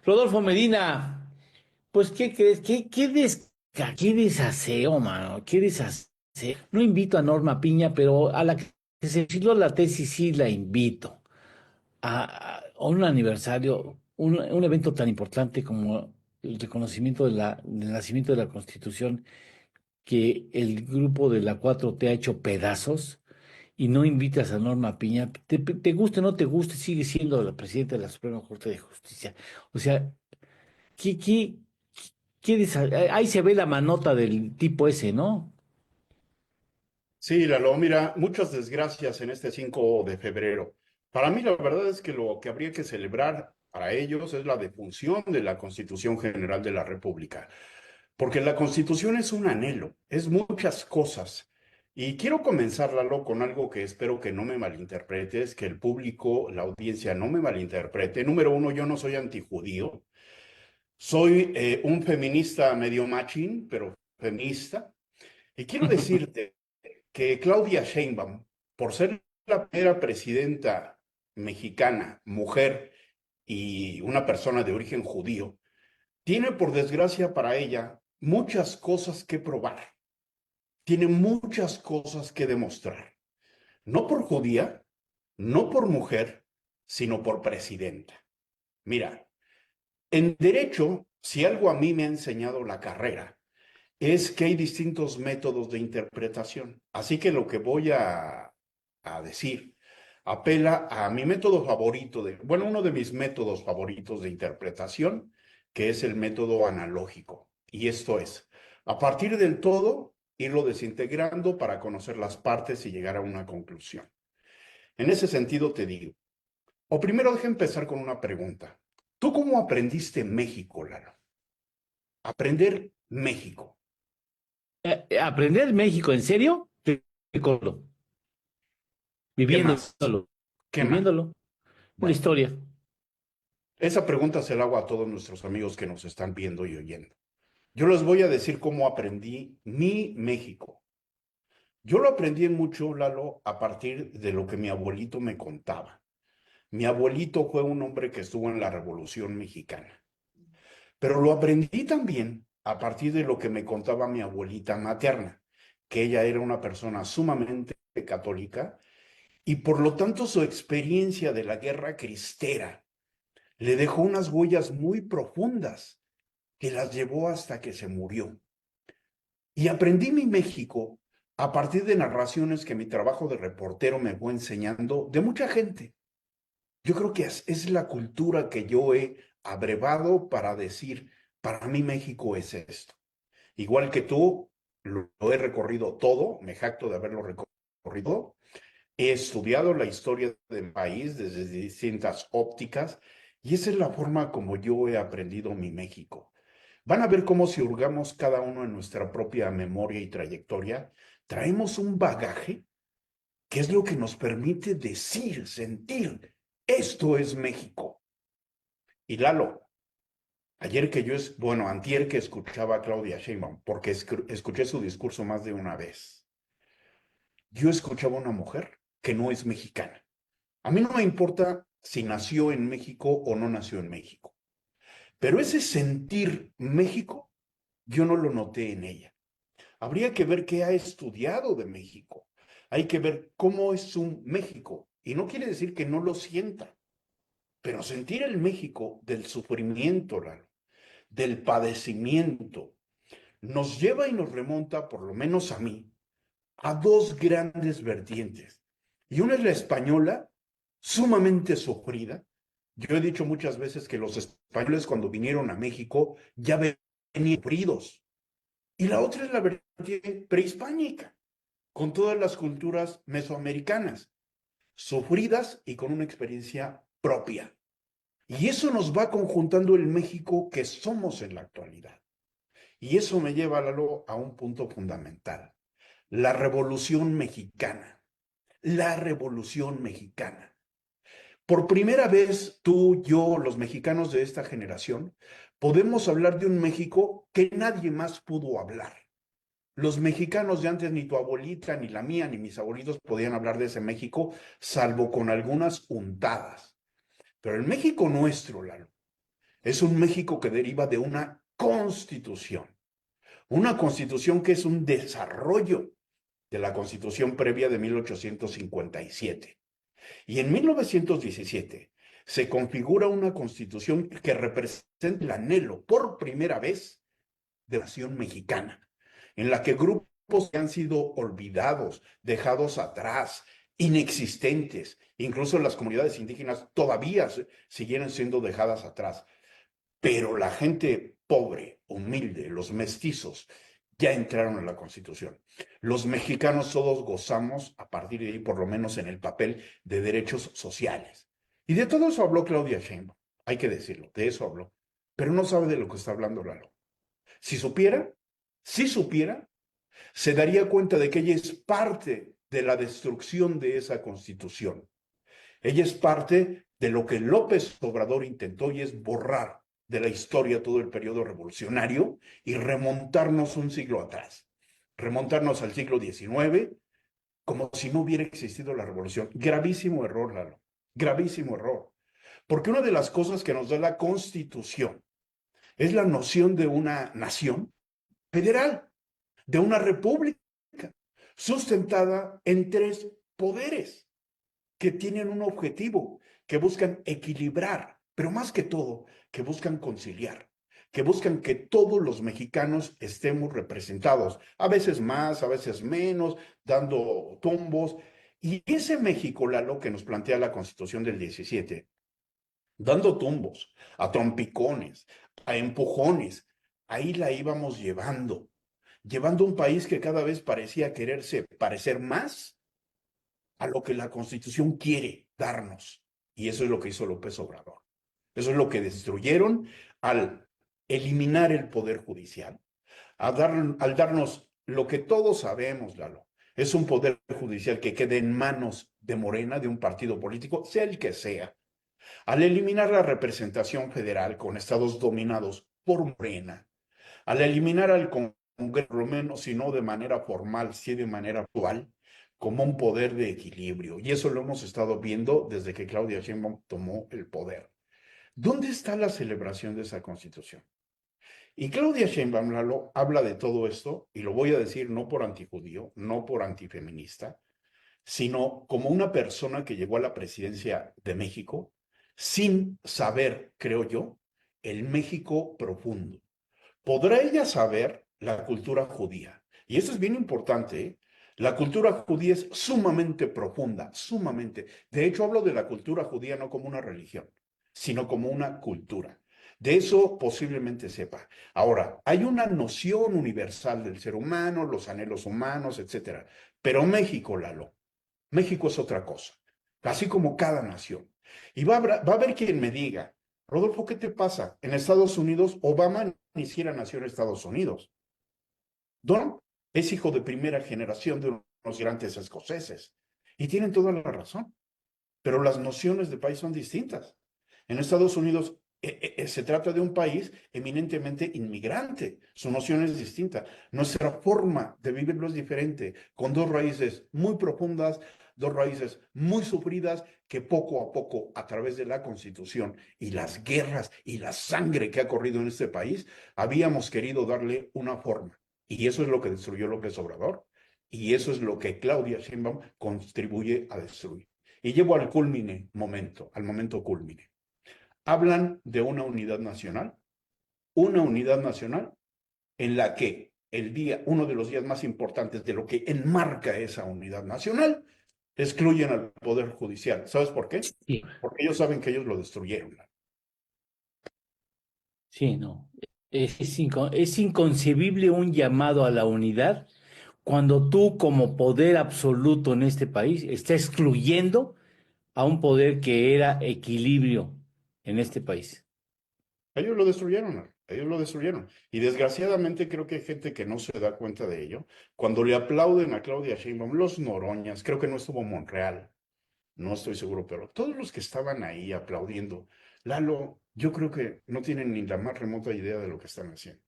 Rodolfo Medina, pues, ¿qué crees? ¿Qué desaseo, mano? ¿Qué desaseo? No invito a Norma Piña, pero a la que se filó la tesis sí la invito. A un aniversario, un evento tan importante como el reconocimiento del nacimiento de la Constitución, que el grupo de la 4T ha hecho pedazos, y no invitas a Norma Piña, te guste o no te guste, sigue siendo la presidenta de la Suprema Corte de Justicia. O sea, ¿qué, qué, ahí se ve la manota del tipo ese, ¿no? Sí, Lalo, mira, muchas desgracias en este 5 de febrero. Para mí, la verdad es que lo que habría que celebrar para ellos es la defunción de la Constitución General de la República, porque la Constitución es un anhelo, es muchas cosas. Y quiero comenzar, Lalo, con algo que espero que no me malinterpretes, que el público, la audiencia no me malinterprete. Número uno, yo no soy antijudío, soy un feminista medio machín, pero feminista. Y quiero decirte que Claudia Sheinbaum, por ser la primera presidenta mexicana, mujer y una persona de origen judío, tiene por desgracia para ella muchas cosas que probar, tiene muchas cosas que demostrar, no por judía, no por mujer, sino por presidenta. Mira, en derecho, si algo a mí me ha enseñado la carrera, es que hay distintos métodos de interpretación. Así que lo que voy a decir apela a mi método favorito bueno, uno de mis métodos favoritos de interpretación, que es el método analógico. Y esto es, a partir del todo, irlo desintegrando para conocer las partes y llegar a una conclusión. En ese sentido te digo, o primero deja empezar con una pregunta. ¿Tú cómo aprendiste México, Lalo? Aprender México. ¿Aprender México, en serio? Recuerdo, ¿Qué más? viviéndolo, ¿Qué más? viviéndolo, la Bueno, historia. esa pregunta se la hago a todos nuestros amigos que nos están viendo y oyendo. Yo les voy a decir cómo aprendí mi México. Yo lo aprendí en mucho, Lalo, a partir de lo que mi abuelito me contaba. Mi abuelito fue un hombre que estuvo en la Revolución Mexicana, pero lo aprendí también a partir de lo que me contaba mi abuelita materna, que ella era una persona sumamente católica y por lo tanto su experiencia de la guerra cristera le dejó unas huellas muy profundas que las llevó hasta que se murió. Y aprendí mi México a partir de narraciones que mi trabajo de reportero me fue enseñando de mucha gente. Yo creo que es la cultura que yo he abrevado para decir, para mí México es esto. Igual que tú, lo he recorrido todo, me jacto de haberlo recorrido. He estudiado la historia del país desde distintas ópticas y esa es la forma como yo he aprendido mi México. Van a ver cómo si hurgamos cada uno en nuestra propia memoria y trayectoria, traemos un bagaje que es lo que nos permite decir, sentir, esto es México. Y Lalo, ayer que bueno, antier que escuchaba a Claudia Sheinbaum, porque escuché su discurso más de una vez, yo escuchaba a una mujer que no es mexicana. A mí no me importa si nació en México o no nació en México, pero ese sentir México, yo no lo noté en ella. Habría que ver qué ha estudiado de México. Hay que ver cómo es un México. Y no quiere decir que no lo sienta, pero sentir el México del sufrimiento, del padecimiento, nos lleva y nos remonta, por lo menos a mí, a dos grandes vertientes. Y una es la española, sumamente sufrida. Yo he dicho muchas veces que los españoles cuando vinieron a México ya venían sufridos. Y la otra es la vertiente prehispánica, con todas las culturas mesoamericanas, sufridas y con una experiencia propia. Y eso nos va conjuntando el México que somos en la actualidad. Y eso me lleva, Lalo, a un punto fundamental. La Revolución Mexicana. La Revolución Mexicana. Por primera vez, tú, yo, los mexicanos de esta generación, podemos hablar de un México que nadie más pudo hablar. Los mexicanos de antes, ni tu abuelita, ni la mía, ni mis abuelitos podían hablar de ese México, salvo con algunas untadas. Pero el México nuestro, Lalo, Es un México que deriva de una constitución que es un desarrollo de la constitución previa de 1857. Y en 1917 se configura una constitución que representa el anhelo por primera vez de la nación mexicana, en la que grupos que han sido olvidados, dejados atrás, inexistentes, incluso las comunidades indígenas todavía siguieron siendo dejadas atrás, pero la gente pobre, humilde, los mestizos, ya entraron en la Constitución. Los mexicanos todos gozamos, a partir de ahí, por lo menos en el papel, de derechos sociales. Y de todo eso habló Claudia Sheinbaum, hay que decirlo, de eso habló, pero no sabe de lo que está hablando Lalo. Si supiera, si supiera, se daría cuenta de que ella es parte de la destrucción de esa Constitución. Ella es parte de lo que López Obrador intentó y es borrar de la historia todo el periodo revolucionario y remontarnos un siglo atrás, remontarnos al siglo XIX como si no hubiera existido la revolución. Gravísimo error, Lalo, gravísimo error. Porque una de las cosas que nos da la Constitución es la noción de una nación federal, de una república sustentada en tres poderes que tienen un objetivo, que buscan equilibrar, pero más que todo, que buscan conciliar, que buscan que todos los mexicanos estemos representados, a veces más, a veces menos, dando tumbos. Y ese México, Lalo, que nos plantea la Constitución del 17, dando tumbos, a trompicones, a empujones, ahí la íbamos llevando un país que cada vez parecía quererse parecer más a lo que la Constitución quiere darnos. Y eso es lo que hizo López Obrador. Eso es lo que destruyeron al eliminar el Poder Judicial, al darnos lo que todos sabemos, Lalo. Es un Poder Judicial que quede en manos de Morena, de un partido político, sea el que sea. Al eliminar la representación federal con estados dominados por Morena, al eliminar al Congreso, por lo menos, si no de manera formal, sí de manera actual, como un poder de equilibrio. Y eso lo hemos estado viendo desde que Claudia Sheinbaum tomó el poder. ¿Dónde está la celebración de esa constitución? Y Claudia Sheinbaum Lalo, habla de todo esto, y lo voy a decir no por antijudío, no por antifeminista, sino como una persona que llegó a la presidencia de México sin saber, creo yo, el México profundo. ¿Podrá ella saber la cultura judía? Y eso es bien importante, ¿eh? La cultura judía es sumamente profunda, sumamente. De hecho, hablo de la cultura judía no como una religión, sino como una cultura. De eso posiblemente sepa. Ahora, hay una noción universal del ser humano, los anhelos humanos, etcétera. Pero México, Lalo, México es otra cosa, así como cada nación. Y va a haber quien me diga, Rodolfo, ¿qué te pasa? En Estados Unidos, Obama ni siquiera nació en Estados Unidos. Donald es hijo de primera generación de unos grandes escoceses. Y tienen toda la razón. Pero las nociones de país son distintas. En Estados Unidos se trata de un país eminentemente inmigrante. Su noción es distinta. Nuestra forma de vivirlo es diferente, con dos raíces muy profundas, dos raíces muy sufridas, que poco a poco, a través de la Constitución y las guerras y la sangre que ha corrido en este país, habíamos querido darle una forma. Y eso es lo que destruyó López Obrador. Y eso es lo que Claudia Sheinbaum contribuye a destruir. Y llego al momento culmine. Hablan de una unidad nacional en la que uno de los días más importantes de lo que enmarca esa unidad nacional, excluyen al Poder Judicial. ¿Sabes por qué? Sí, Porque ellos saben que ellos lo destruyeron. sí, no. Es inconcebible un llamado a la unidad cuando tú, como poder absoluto en este país, estás excluyendo a un poder que era equilibrio en este país. Ellos lo destruyeron, ellos lo destruyeron. Y desgraciadamente creo que hay gente que no se da cuenta de ello. Cuando le aplauden a Claudia Sheinbaum, los Noroñas, creo que no estuvo Monreal, no estoy seguro, pero todos los que estaban ahí aplaudiendo, Lalo, yo creo que no tienen ni la más remota idea de lo que están haciendo.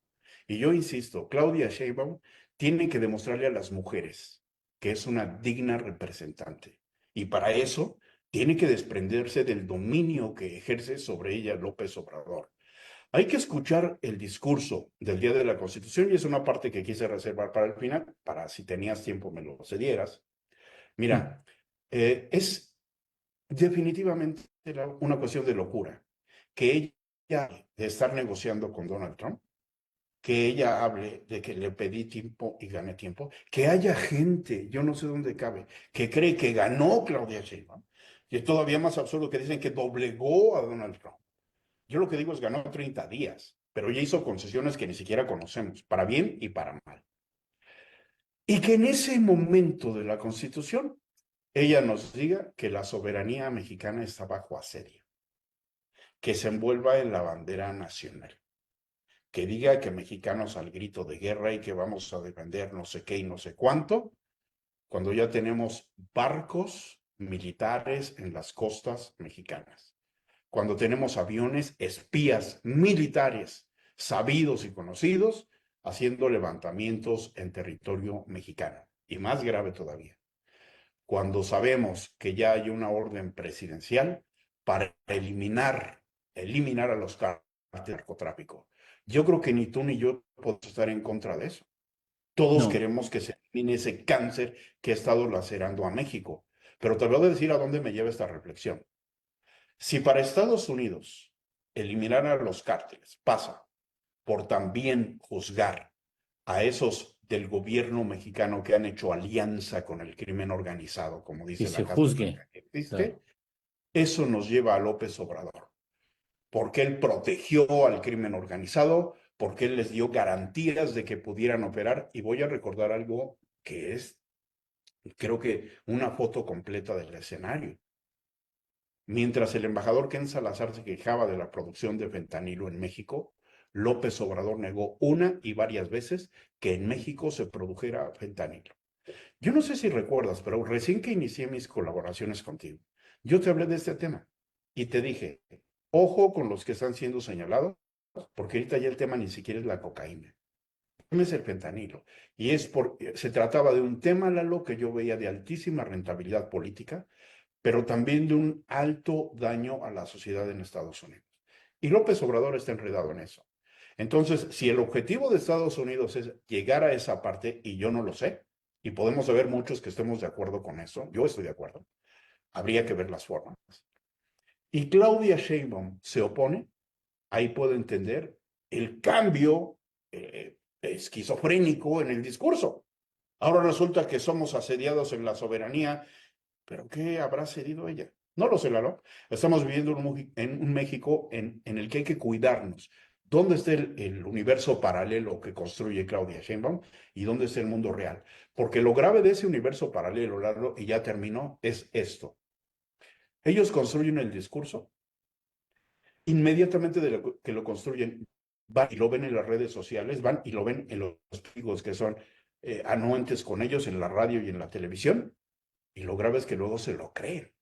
Y yo insisto, Claudia Sheinbaum tiene que demostrarle a las mujeres que es una digna representante. Y para eso tiene que desprenderse del dominio que ejerce sobre ella López Obrador. Hay que escuchar el discurso del Día de la Constitución y es una parte que quise reservar para el final, para si tenías tiempo me lo cedieras. Sí, Mira, es definitivamente una cuestión de locura que ella, de estar negociando con Donald Trump, que ella hable de que le pedí tiempo y gané tiempo, que haya gente, yo no sé dónde cabe, que cree que ganó Claudia Sheinbaum, y es todavía más absurdo que dicen que doblegó a Donald Trump. Yo lo que digo es ganó 30 días, pero ella hizo concesiones que ni siquiera conocemos, para bien y para mal. Y que en ese momento de la Constitución, ella nos diga que la soberanía mexicana está bajo asedio, que se envuelva en la bandera nacional, que diga que mexicanos al grito de guerra y que vamos a defender no sé qué y no sé cuánto, cuando ya tenemos barcos militares en las costas mexicanas, cuando tenemos aviones espías militares sabidos y conocidos haciendo levantamientos en territorio mexicano. Y más grave todavía, cuando sabemos que ya hay una orden presidencial para eliminar a los cárteles de narcotráfico. Yo creo que ni tú ni yo podemos estar en contra de eso. Todos no, queremos que se elimine ese cáncer que ha estado lacerando a México. Pero te voy a decir a dónde me lleva esta reflexión. Si para Estados Unidos eliminar a los cárteles pasa por también juzgar a esos del gobierno mexicano que han hecho alianza con el crimen organizado, como que dice se la Casa juzgue. Blanca que existe, Claro. eso nos lleva a López Obrador, porque él protegió al crimen organizado, porque él les dio garantías de que pudieran operar. Y voy a recordar algo que es, creo que, una foto completa del escenario. Mientras el embajador Ken Salazar se quejaba de la producción de fentanilo en México, López Obrador negó una y varias veces que en México se produjera fentanilo. Yo no sé si recuerdas, pero recién que inicié mis colaboraciones contigo, yo te hablé de este tema y te dije, ojo con los que están siendo señalados, porque ahorita ya el tema ni siquiera es la cocaína, es el fentanilo. Y se trataba de un tema, Lalo, que yo veía de altísima rentabilidad política, pero también de un alto daño a la sociedad en Estados Unidos. Y López Obrador está enredado en eso. Entonces, si el objetivo de Estados Unidos es llegar a esa parte, y yo no lo sé, y podemos haber muchos que estemos de acuerdo con eso, yo estoy de acuerdo, habría que ver las formas. Y Claudia Sheinbaum se opone, ahí puedo entender el cambio esquizofrénico en el discurso. Ahora resulta que somos asediados en la soberanía, pero ¿qué habrá cedido ella? No lo sé, Lalo. Estamos viviendo en un México en el que hay que cuidarnos. ¿Dónde está el universo paralelo que construye Claudia Sheinbaum y dónde está el mundo real? Porque lo grave de ese universo paralelo, Lalo, y ya terminó, es esto. Ellos construyen el discurso, inmediatamente que lo construyen, van y lo ven en las redes sociales, van y lo ven en los amigos que son anuentes con ellos en la radio y en la televisión, y lo grave es que luego se lo creen.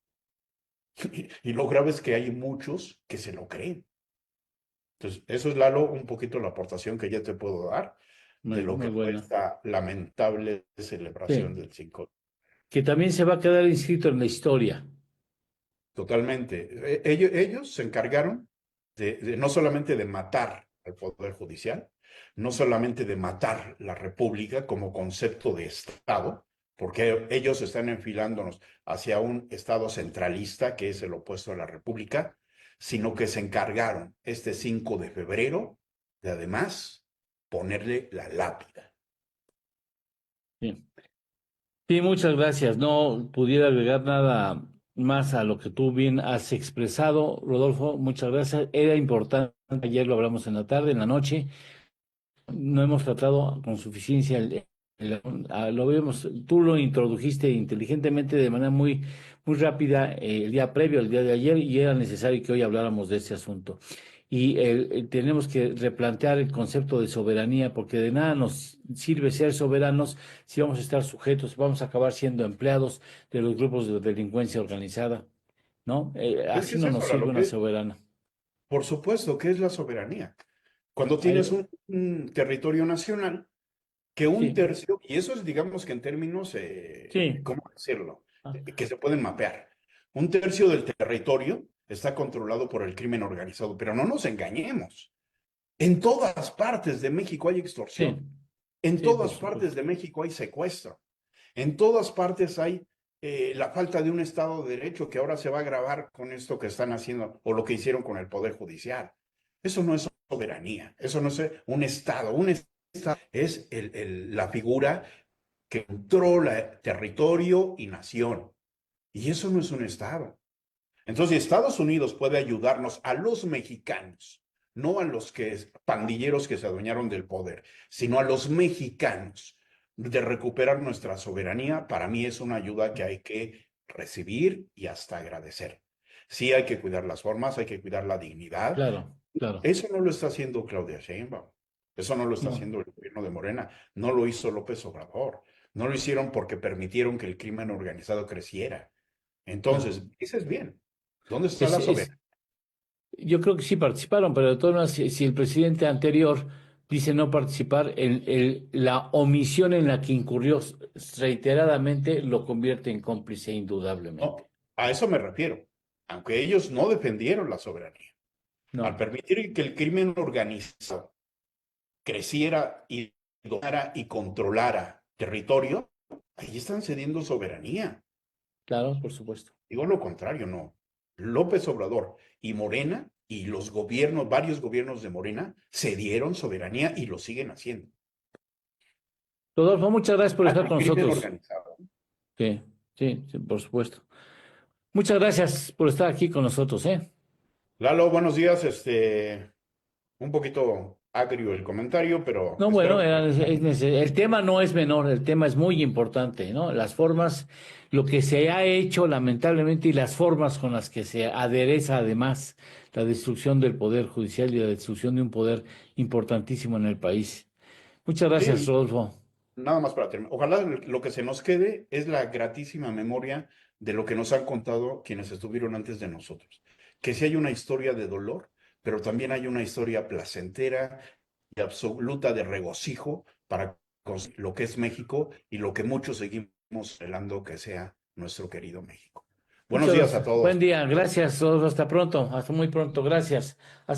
Y lo grave es que hay muchos que se lo creen. Entonces, eso es, Lalo, un poquito la aportación que ya te puedo dar de Muy, lo muy que fue buena. esta lamentable celebración Sí, del 5. que también se va a quedar inscrito en la historia. Totalmente. Ellos se encargaron de no solamente de matar al Poder Judicial, no solamente de matar la República como concepto de Estado, porque ellos están enfilándonos hacia un Estado centralista, que es el opuesto a la República, sino que se encargaron este 5 de febrero de además ponerle la lápida. Sí. Sí, muchas gracias. No pudiera agregar nada más a lo que tú bien has expresado, Rodolfo. Muchas gracias. Era importante, ayer lo hablamos en la tarde, en la noche. No hemos tratado con suficiencia lo vemos, tú lo introdujiste inteligentemente de manera muy, muy rápida el día previo, el día de ayer, y era necesario que hoy habláramos de este asunto. Y tenemos que replantear el concepto de soberanía, porque de nada nos sirve ser soberanos si vamos a estar sujetos, vamos a acabar siendo empleados de los grupos de delincuencia organizada, ¿no? Es que Así es no nos eso, sirve lo una que, soberana. por supuesto, que es la soberanía. Cuando Ay, tienes un territorio nacional, que un sí, tercio, y eso es, digamos que en términos, sí. ¿cómo decirlo? Ah, Que se pueden mapear. Un tercio del territorio está controlado por el crimen organizado, pero no nos engañemos. En todas partes de México hay Sí, extorsión. En sí, por todas partes supuesto. de México hay secuestro. En todas partes hay la falta de un Estado de Derecho que ahora se va a agravar con esto que están haciendo o lo que hicieron con el Poder Judicial. Eso no es soberanía, eso no es un Estado. Un Estado es la figura que controla territorio y nación. Y eso no es un Estado. Entonces, Estados Unidos puede ayudarnos a los mexicanos, no a los pandilleros que se adueñaron del poder, sino a los mexicanos de recuperar nuestra soberanía. Para mí es una ayuda que hay que recibir y hasta agradecer. Sí hay que cuidar las formas, hay que cuidar la dignidad. Claro, claro. Eso no lo está haciendo Claudia Sheinbaum. Eso no lo está No, haciendo el gobierno de Morena. No lo hizo López Obrador. No lo hicieron porque permitieron que el crimen organizado creciera. claro. Entonces, dices bien, ¿dónde está Es, la es, soberanía? yo creo que sí participaron, pero de todas maneras, si el presidente anterior dice no participar, la omisión en la que incurrió reiteradamente lo convierte en cómplice indudablemente. No, a eso me refiero. Aunque ellos no defendieron la soberanía, al No, permitir que el crimen organizado creciera y dominara y controlara territorio, ahí están cediendo soberanía. claro, por supuesto. Digo lo contrario, no. López Obrador y Morena y los gobiernos, varios gobiernos de Morena, cedieron soberanía y lo siguen haciendo. Rodolfo, muchas gracias por estar Al con crimen nosotros. organizado. Sí, sí, sí, por supuesto. Muchas gracias por estar aquí con nosotros, ¿eh? Lalo, buenos días. Un poquito agrio el comentario, pero No, espero bueno, que el tema no es menor, el tema es muy importante, ¿no? Las formas, lo que se ha hecho lamentablemente y las formas con las que se adereza además la destrucción del poder judicial y la destrucción de un poder importantísimo en el país. Muchas gracias, sí, Rodolfo. nada más para terminar. Ojalá lo que se nos quede es la gratísima memoria de lo que nos han contado quienes estuvieron antes de nosotros. Que sí hay una historia de dolor, pero también hay una historia placentera y absoluta de regocijo para lo que es México y lo que muchos seguimos anhelando que sea nuestro querido México. Buenos Muchas días a gracias. todos. Buen día. Gracias, Rodolfo. Hasta pronto. Hasta muy pronto. Gracias. Hasta